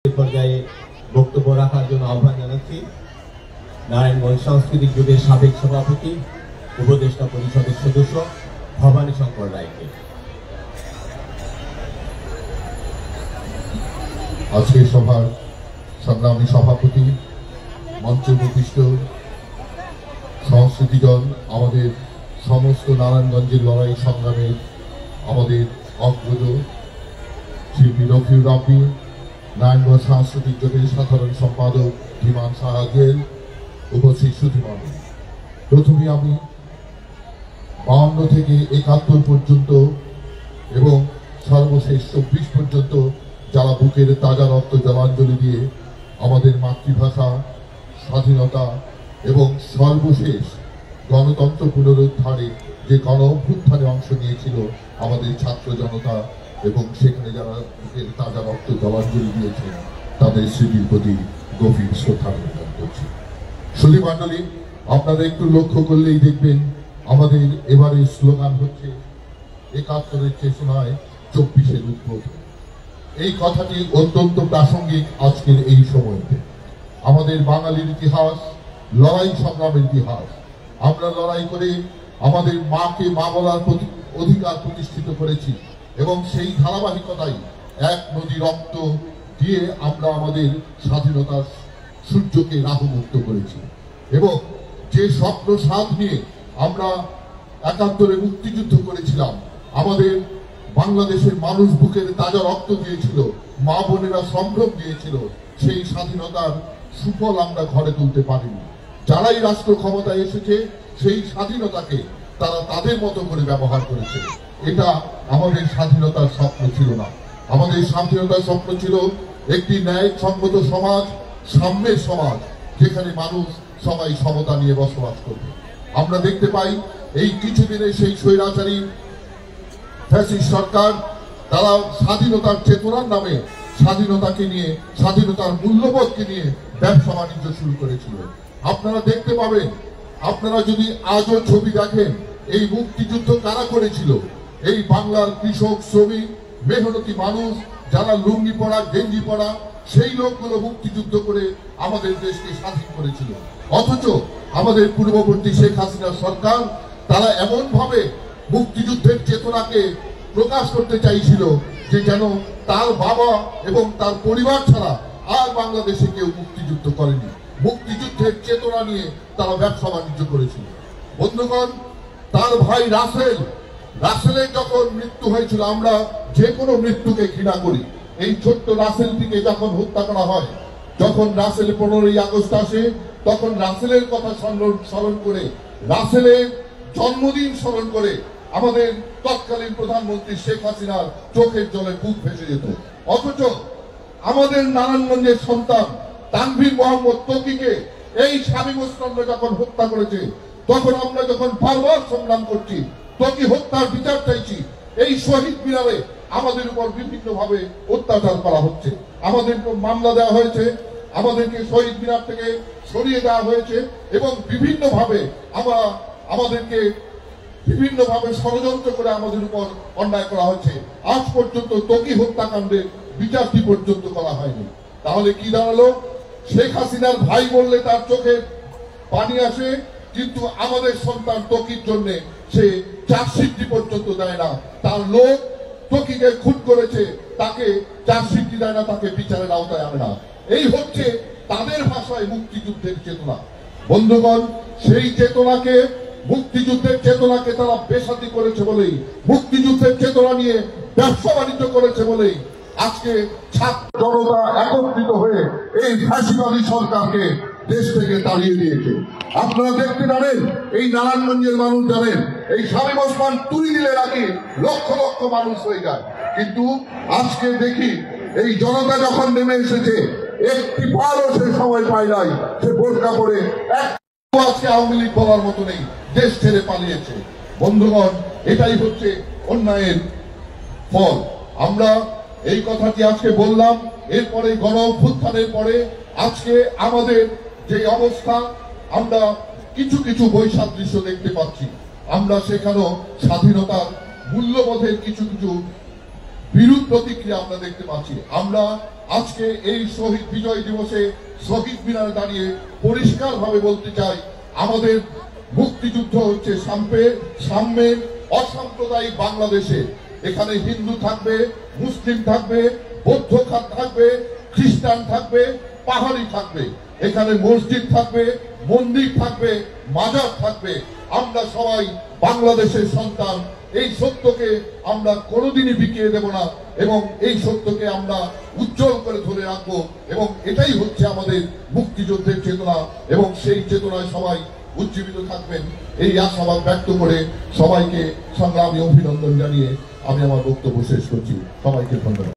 পর্যায়ে বক্তব্য রাখার জন্য আহ্বান জানাচ্ছি নারায়ণগঞ্জ সাংস্কৃতিক জোটের সাবেক সভাপতি উপদেষ্টা পরিষদের সদস্য ভবানী শঙ্কর রায়কে। আজকের সভার সংগ্রামী সভাপতি, মঞ্চে প্রতিষ্ঠিত সংস্কৃতিজন, আমাদের সমস্ত নারায়ণগঞ্জের লড়াই সংগ্রামের আমাদের অগ্রজ শিল্পী রফিউর রাব্বি, নারায়ণগঞ্জ সাংস্কৃতিক জোটের সাধারণ সম্পাদক ধীমান সাহা গেল, উপস্থিত সুধীমণ্ডলী। প্রথমে আমি 52 থেকে 71 পর্যন্ত এবং সর্বশেষ 24 পর্যন্ত যারা বুকের তাজা রক্ত জলাঞ্জলি দিয়ে আমাদের মাতৃভাষা, স্বাধীনতা এবং সর্বশেষ গণতন্ত্র পুনরুদ্ধারে যে গণ অভ্যুত্থানে অংশ নিয়েছিল আমাদের ছাত্র জনতা, এবং সেখানে যারা বুকের তাজা রক্ত জলাঞ্জলি দিয়েছেন তাদের স্মৃতির প্রতি গভীর শ্রদ্ধা নিবেদন করছি। সুধীমণ্ডলী, আপনারা একটু লক্ষ্য করলেই দেখবেন আমাদের এবারের স্লোগান হচ্ছে ৭১-এর চেতনায় ২৪-এর উদ্বোধন। এই কথাটি অত্যন্ত প্রাসঙ্গিক আজকের এই সময়তে। আমাদের বাঙালির ইতিহাস লড়াই সংগ্রামের ইতিহাস। আমরা লড়াই করে আমাদের মাকে মা বলার অধিকার প্রতিষ্ঠিত করেছি, এবং সেই ধারাবাহিকতায় এক নদী রক্ত দিয়ে আমরা আমাদের স্বাধীনতার সূর্যকে রাহুমুক্ত করেছি, এবং যে স্বপ্ন সাধ নিয়ে আমরা ৭১-এ মুক্তিযুদ্ধ করেছিলাম, আমাদের বাংলাদেশের মানুষ বুকের তাজা রক্ত দিয়েছিল, মা বোনেরা সম্ভ্রম দিয়েছিল, সেই স্বাধীনতার সুফল আমরা ঘরে তুলতে পারিনি। যারাই রাষ্ট্র ক্ষমতায় এসেছে সেই স্বাধীনতাকে তারা তাদের মতো করে ব্যবহার করেছে। এটা আমাদের স্বাধীনতার স্বপ্ন ছিল না। আমাদের স্বাধীনতার স্বপ্ন ছিল একটি ন্যায়সঙ্গত সমাজ, সাম্যের সমাজ, যেখানে মানুষ সবাই সমতা নিয়ে বসবাস করবে। আমরা দেখতে পাই এই কিছুদিনে সেই স্বৈরাচারী ফ্যাসিস্ট সরকার তারা স্বাধীনতার চেতনার নামে স্বাধীনতাকে নিয়ে, স্বাধীনতার মূল্যবোধকে নিয়ে ব্যবসা বাণিজ্য শুরু করেছিল। আপনারা দেখতে পাবেন, আপনারা যদি আজও ছবি দেখেন, এই মুক্তিযুদ্ধ কারা করেছিল? এই বাংলার কৃষক, শ্রমিক, মেহনতি মানুষ, যারা লুঙ্গি পরা, গেঞ্জি পরা, সেই লোকগুলো মুক্তিযুদ্ধ করে আমাদের দেশকে স্বাধীন করেছিল। অথচ আমাদের পূর্ববর্তী শেখ হাসিনা সরকার তারা এমন ভাবে মুক্তিযুদ্ধের চেতনাকে প্রকাশ করতে চাইছিল যে যেন তার বাবা এবং তার পরিবার ছাড়া আর বাংলাদেশে কেউ মুক্তিযুদ্ধ করেনি। মুক্তিযুদ্ধের চেতনা নিয়ে তারা ব্যবসা বাণিজ্য করেছিল। বন্ধুগণ, তার ভাই রাসেলের যখন মৃত্যু হয়েছিল, আমরা যে কোনো মৃত্যুকে ঘৃণা করি। এই ছোট্ট রাসেলটিকে যখন হত্যা করা হয়, যখন রাসেল 15ই আগস্ট আসে, তখন রাসেলের কথা স্মরণ করে, রাসেলের জন্মদিন স্মরণ করে আমাদের তৎকালীন প্রধানমন্ত্রী শেখ হাসিনার চোখের জলে বুক ভেসে যেত। অথচ আমাদের নারায়ণগঞ্জের সন্তান তানভীর মোহাম্মদ ত্বকীকে এই শামীম ওসমানরা যখন হত্যা করেছে, তখন আমরা যখন বারবার সংগ্রাম করছি, ত্বকী হত্যার বিচার চাইছি, এই শহীদ মিনারে আমাদের উপর বিভিন্ন ভাবে অত্যাচার করা হচ্ছে। আমাদেরকে মামলা দেওয়া হয়েছে, আমাদেরকে শহীদ মিনার থেকে সরিয়ে দেওয়া হয়েছে, এবং বিভিন্ন ভাবে আমাদেরকে ষড়যন্ত্র করে আমাদের উপর অন্যায় করা হচ্ছে। আজ পর্যন্ত ত্বকী হত্যাকাণ্ডের বিচারটি পর্যন্ত করা হয়নি। তাহলে কি দাঁড়ালো? শেখ হাসিনার ভাই বললে তার চোখে পানি আসে, কিন্তু আমাদের সন্তান ত্বকীর জন্য সে চার্জশিটটি পর্যন্ত দেয় না। তার লোক ত্বকীকে খুন করেছে, তাকে চার্জশিটটি দেয় না, তাকে বিচারের আওতায় আনে না। এই হচ্ছে তাদের ভাষায় মুক্তিযুদ্ধের চেতনা। বন্ধুগণ, সেই চেতনাকে, মুক্তিযুদ্ধের চেতনাকে তারা বেসাতি করেছে বলেই, মুক্তিযুদ্ধের চেতনা নিয়ে ব্যবসা বাণিজ্য করেছে বলেই আজকে ছাত্র জনতা একত্রিত হয়ে এই ফ্যাসিবাদী সরকারকে দেশ থেকে তাড়িয়ে দিয়েছে। আপনারা দেখতে জানেন, এই নারায়ণগঞ্জের মানুষ জানেন, এই শামীম ওসমান তুলি দিলে নাকি লক্ষ লক্ষ মানুষ হয়ে যায়। কিন্তু আজকে দেখি এই জনতা যখন নেমে এসেছে, একটি বারও সে সময় পায় নাই, সে বোরকা পরে আজকে আওয়ামী লীগ বলার মতো নেই, দেশ ছেড়ে পালিয়েছে। বন্ধুগণ, এটাই হচ্ছে অন্যায়ের ফল। আমরা এই কথাটি আজকে বললাম, এরপরে গণ অভ্যুত্থানের পরে আজকে আমাদের যে অবস্থা, আমরা কিছু কিছু বৈসাদৃশ্য দেখতে পাচ্ছি। আমরা সেখানেও স্বাধীনতার মূল্যবোধের কিছু কিছু বিরূপ প্রতিক্রিয়া আমরা দেখতে পাচ্ছি। আমরা আজকে এই শহীদ বিজয় দিবসে শহীদ মিনারে দাঁড়িয়ে পরিষ্কারভাবে বলতে চাই, আমাদের মুক্তিযুদ্ধ হচ্ছে সাম্যের অসাম্প্রদায়িক বাংলাদেশে। এখানে হিন্দু থাকবে, মুসলিম থাকবে, বৌদ্ধ থাকবে, খ্রিস্টান থাকবে, পাহাড়ি থাকবে, এখানে মসজিদ থাকবে, মন্দির থাকবে, মাজার থাকবে। আমরা সবাই বাংলাদেশের সন্তান। এই সত্যকে আমরা কোনোদিনই বিকিয়ে দেব না এবং এই সত্যকে আমরা উজ্জ্বল করে ধরে রাখবো এবং এটাই হচ্ছে আমাদের মুক্তিযুদ্ধের চেতনা এবং সেই চেতনায় সবাই উজ্জীবিত থাকবেন, এই আশাবাদ ব্যক্ত করে সবাইকে সংগ্রামী অভিনন্দন জানিয়ে আমি আমার বক্তব্য শেষ করছি। সবাইকে ধন্যবাদ।